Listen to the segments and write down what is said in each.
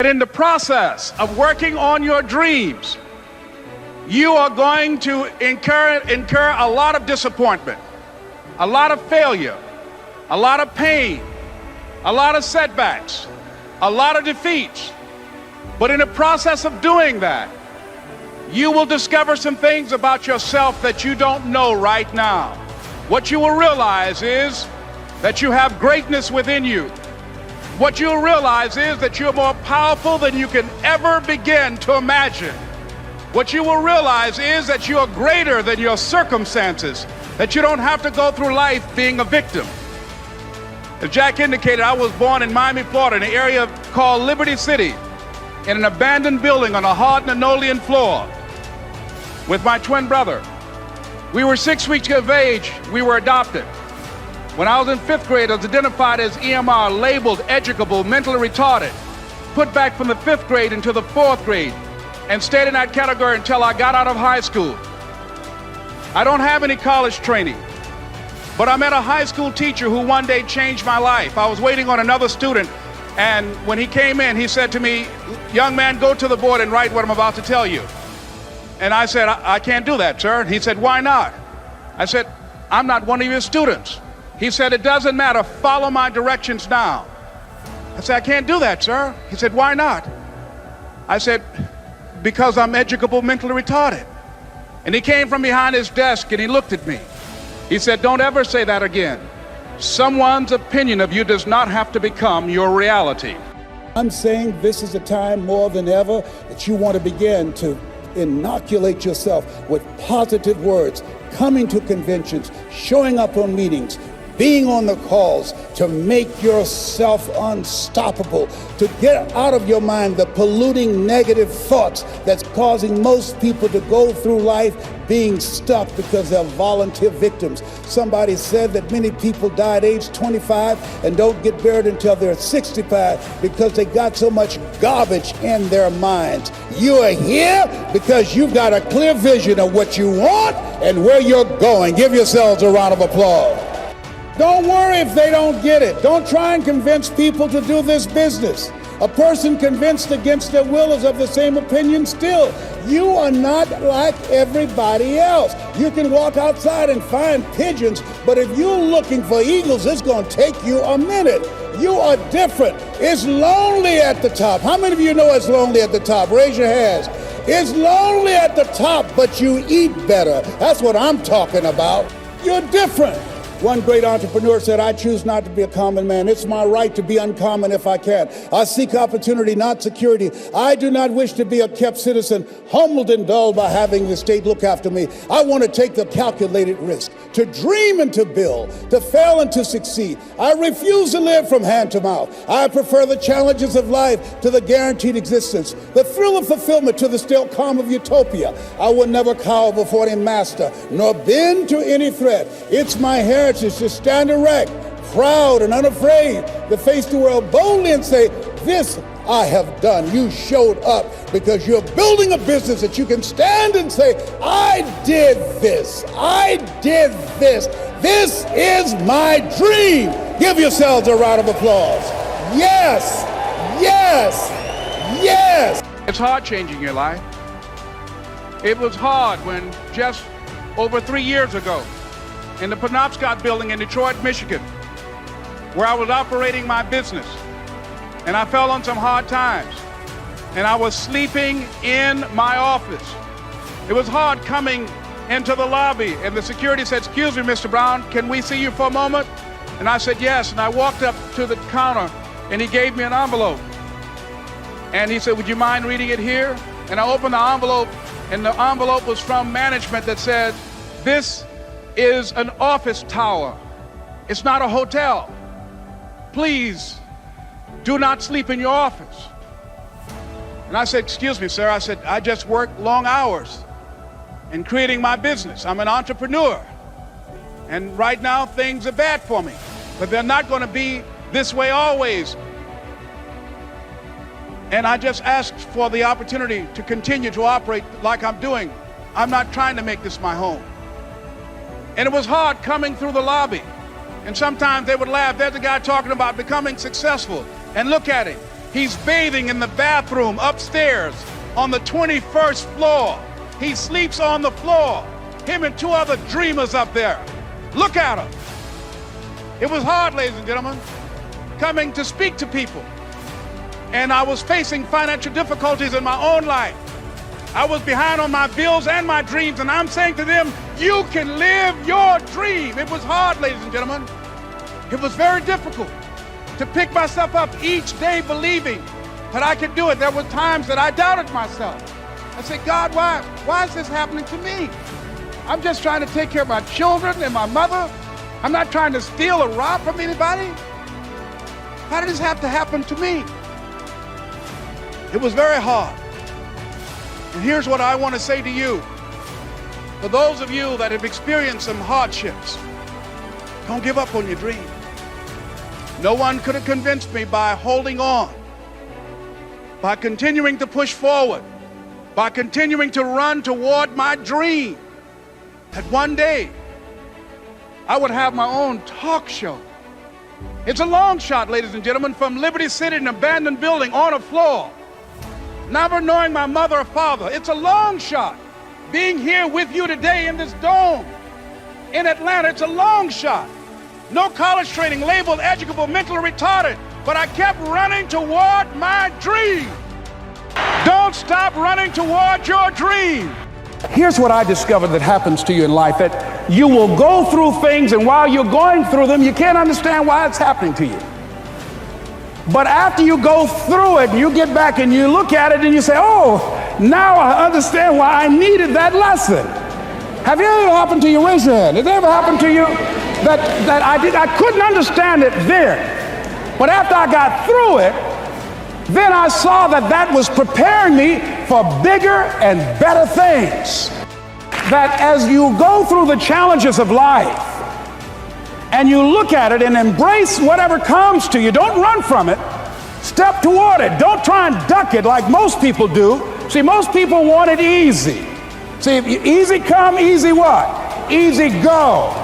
In the process of working on your dreams, you are going to incur a lot of disappointment, a lot of failure, a lot of pain, a lot of setbacks, a lot of defeats. But in the process of doing that, you will discover some things about yourself that you don't know right now. What you will realize is that you have greatness within you. What you'll realize is that you're more powerful than you can ever begin to imagine. What you will realize is that you are greater than your circumstances, that you don't have to go through life being a victim. As Jack indicated, I was born in Miami, Florida, in an area called Liberty City, in an abandoned building on a hard linoleum floor with my twin brother. We were 6 weeks of age. We were adopted. When I was in 5th grade, I was identified as EMR, labeled educable, mentally retarded, put back from the 5th grade into the 4th grade, and stayed in that category until I got out of high school. I don't have any college training, but I met a high school teacher who one day changed my life. I was waiting on another student, and when he came in, he said to me, "Young man, go to the board and write what I'm about to tell you." And I said, I can't do that, sir. He said, "Why not?" I said, "I'm not one of your students." He said, "It doesn't matter, follow my directions now." I said, "I can't do that, sir." He said, "Why not?" I said, "Because I'm educable, mentally retarded." And he came from behind his desk and he looked at me. He said, "Don't ever say that again. Someone's opinion of you does not have to become your reality." I'm saying this is a time more than ever that you want to begin to inoculate yourself with positive words, coming to conventions, showing up on meetings, being on the calls, to make yourself unstoppable, to get out of your mind the polluting negative thoughts that's causing most people to go through life being stuck because they're volunteer victims. Somebody said that many people die at age 25 and don't get buried until they're 65 because they got so much garbage in their minds. You are here because you've got a clear vision of what you want and where you're going. Give yourselves a round of applause. Don't worry if they don't get it. Don't try and convince people to do this business. A person convinced against their will is of the same opinion still. You are not like everybody else. You can walk outside and find pigeons, but if you're looking for eagles, it's going to take you a minute. You are different. It's lonely at the top. How many of you know it's lonely at the top? Raise your hands. It's lonely at the top, but you eat better. That's what I'm talking about. You're different. One great entrepreneur said, "I choose not to be a common man. It's my right to be uncommon if I can. I seek opportunity, not security. I do not wish to be a kept citizen, humbled and dulled by having the state look after me. I want to take the calculated risk, to dream and to build, to fail and to succeed. I refuse to live from hand to mouth. I prefer the challenges of life to the guaranteed existence, the thrill of fulfillment to the still calm of utopia. I will never cower before any master, nor bend to any threat. It's my heritage to stand erect, proud and unafraid, to face the world boldly and say, 'This I have done.' You showed up because you're building a business that you can stand and say, 'I did this. I did this. This is my dream.' Give yourselves a round of applause. Yes, yes, yes. It's hard changing your life. It was hard when just over 3 years ago, in the Penobscot building in Detroit, Michigan, where I was operating my business, and I fell on some hard times, and I was sleeping in my office. It was hard coming into the lobby, and the security said, "Excuse me, Mr. Brown, can we see you for a moment?" And I said, "Yes," and I walked up to the counter, and he gave me an envelope. And he said, "Would you mind reading it here?" And I opened the envelope, and the envelope was from management that said, "This is an office tower. It's not a hotel. Please do not sleep in your office." And I said, "Excuse me, sir." I said, "I just work long hours in creating my business. I'm an entrepreneur. And right now things are bad for me, but they're not going to be this way always. And I just asked for the opportunity to continue to operate like I'm doing. I'm not trying to make this my home." And it was hard coming through the lobby. And sometimes they would laugh. There's a guy talking about becoming successful. And look at him. He's bathing in the bathroom upstairs on the 21st floor. He sleeps on the floor. Him and two other dreamers up there. Look at him. It was hard, ladies and gentlemen, coming to speak to people. And I was facing financial difficulties in my own life. I was behind on my bills and my dreams, and I'm saying to them, you can live your dream. It was hard, ladies and gentlemen. It was very difficult to pick myself up each day believing that I could do it. There were times that I doubted myself. I said, God, why is this happening to me? I'm just trying to take care of my children and my mother. I'm not trying to steal or rob from anybody. How did this have to happen to me? It was very hard. And here's what I want to say to you. For those of you that have experienced some hardships, don't give up on your dream. No one could have convinced me by holding on, by continuing to push forward, by continuing to run toward my dream, that one day I would have my own talk show. It's a long shot, ladies and gentlemen, from Liberty City, an abandoned building on a floor, never knowing my mother or father. It's a long shot. Being here with you today in this dome in Atlanta, it's a long shot. No college training, labeled educable, mentally retarded, but I kept running toward my dream. Don't stop running toward your dream. Here's what I discovered that happens to you in life, that you will go through things, and while you're going through them, you can't understand why it's happening to you. But after you go through it, you get back and you look at it and you say, oh, now I understand why I needed that lesson. Have you ever happened to you? Raise your hand. Has it ever happened to you that I couldn't understand it then, but after I got through it, then I saw that was preparing me for bigger and better things. That as you go through the challenges of life and you look at it and embrace whatever comes to you, don't run from it. Step toward it. Don't try and duck it like most people do. See, most people want it easy. See, easy come, easy what? Easy go.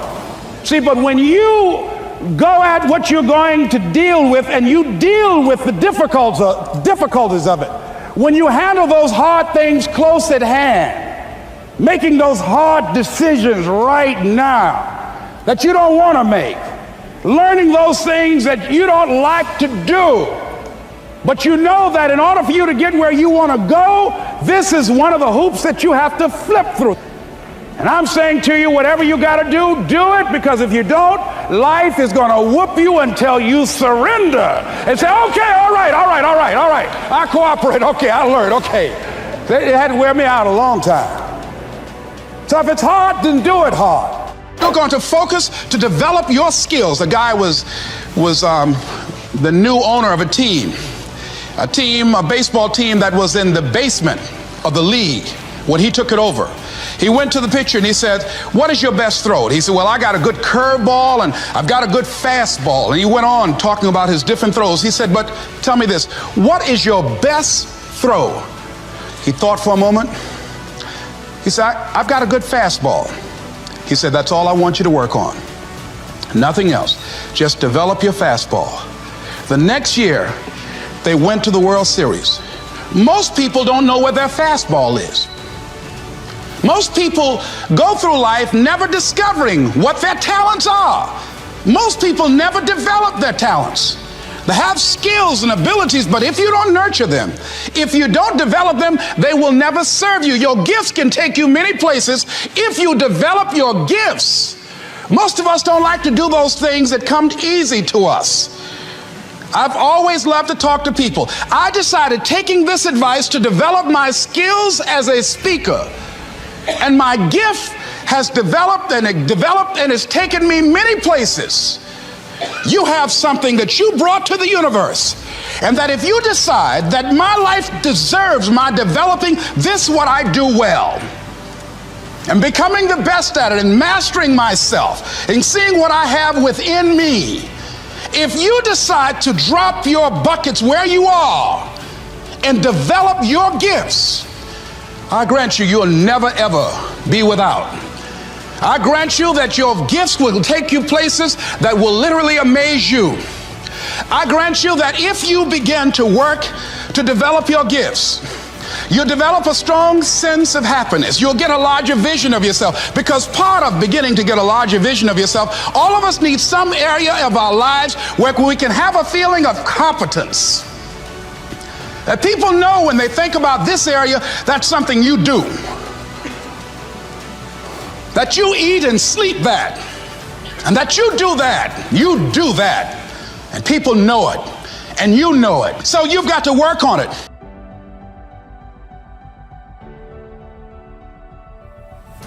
See, but when you go at what you're going to deal with and you deal with the difficulties of it, when you handle those hard things close at hand, making those hard decisions right now that you don't want to make, learning those things that you don't like to do, but you know that in order for you to get where you want to go, this is one of the hoops that you have to flip through. And I'm saying to you, whatever you got to do it, because if you don't, life is going to whoop you until you surrender and say, okay, all right, I cooperate, okay, I learned, okay. It had to wear me out a long time. So if it's hard, then do it hard. You're going to focus to develop your skills. The guy was the new owner of a baseball team that was in the basement of the league when he took it over. He went to the pitcher and he said, what is your best throw? He said, well, I got a good curveball and I've got a good fastball. And he went on talking about his different throws. He said, but tell me this, what is your best throw? He thought for a moment. He said, I've got a good fastball. He said, that's all I want you to work on. Nothing else. Just develop your fastball. The next year, they went to the World Series. Most people don't know where their fastball is. Most people go through life never discovering what their talents are. Most people never develop their talents. They have skills and abilities, but if you don't nurture them, if you don't develop them, they will never serve you. Your gifts can take you many places if you develop your gifts. Most of us don't like to do those things that come easy to us. I've always loved to talk to people. I decided, taking this advice, to develop my skills as a speaker. And my gift has developed and it's taken me many places. You have something that you brought to the universe, and that if you decide that my life deserves my developing, this is what I do well, and becoming the best at it, and mastering myself, and seeing what I have within me. If you decide to drop your buckets where you are and develop your gifts, I grant you, you'll never ever be without. I grant you that your gifts will take you places that will literally amaze you. I grant you that if you begin to work to develop your gifts, you'll develop a strong sense of happiness. You'll get a larger vision of yourself, because part of beginning to get a larger vision of yourself, all of us need some area of our lives where we can have a feeling of competence. That people know when they think about this area, that's something you do. That you eat and sleep that. And that you do that. You do that. And people know it. And you know it. So you've got to work on it.